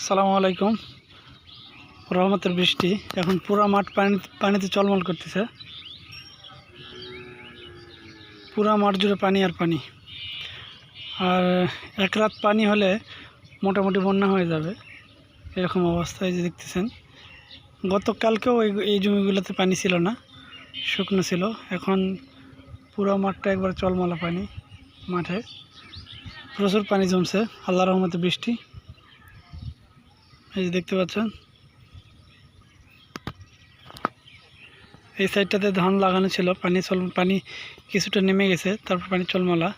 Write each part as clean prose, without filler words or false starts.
আসসালামু আলাইকুম। রহমতের বৃষ্টি এখন পুরা মাঠ পানিতে চলমল করতেছে। পুরা মাঠ জুড়ে পানি আর পানি। আর এক রাত পানি হলে মোটামুটি বন্যা হয়ে যাবে, এরকম অবস্থায় যে দেখতেছেন। গতকালকেও এই জমিগুলোতে পানি ছিল না, শুকনো ছিল। এখন পুরো মাঠটা একবার চলমলা পানি। মাঠে প্রচুর পানি জমছে, আল্লাহর রহমতে বৃষ্টি। এই যে দেখতে পাচ্ছেন, এই সাইডটাতে ধান লাগানো ছিল, পানি কিছুটা নেমে গেছে, তারপর পানি চলমলা।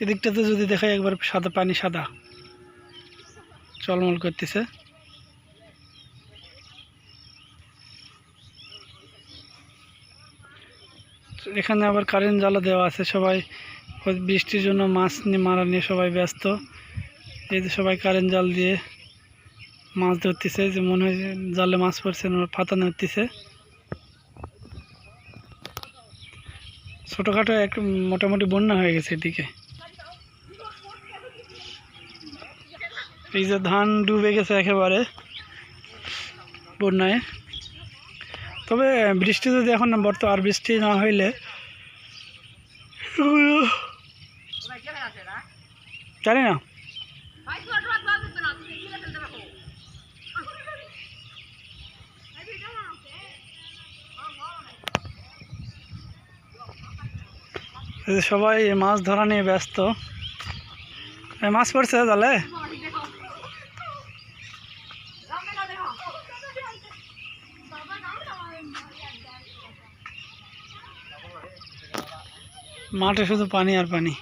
এদিকটাতে যদি দেখাই একবার সাদা পানি, সাদা চলমল করতেছে। এখানে আবার কারেন্ট জ্বালা দেওয়া আছে। সবাই বৃষ্টির জন্য মাছ মারা নিয়ে সবাই ব্যস্ত। এই যে সবাই কারেন্ট জাল দিয়ে মাছ ধরতেছে, যে মনে হয় জালে মাছ পড়ছে, ফাতানো হতেছে। ছোটোখাটো এক মোটামুটি বন্যা হয়ে গেছে এদিকে। এই যে ধান ডুবে গেছে একেবারে বন্যায়। তবে বৃষ্টি যদি এখন আর বৃষ্টি না হইলে জানি না। সবাই মাছ ধরা নিয়ে ব্যস্ত। মাছ পড়ছে জালে। মাঠে শুধু পানি আর পানি।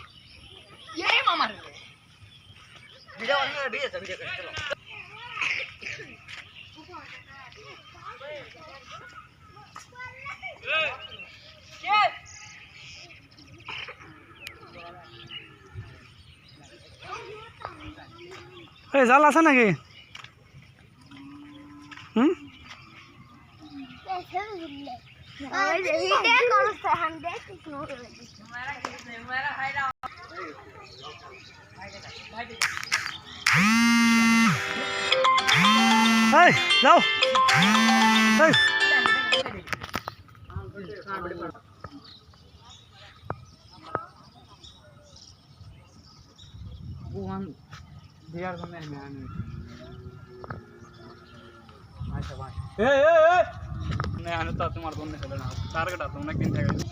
এই জাল আছে নাকি? হুম, যাও। তোমার বন্ধু চলে না টার্গেট আছে অনেকদিন থেকে।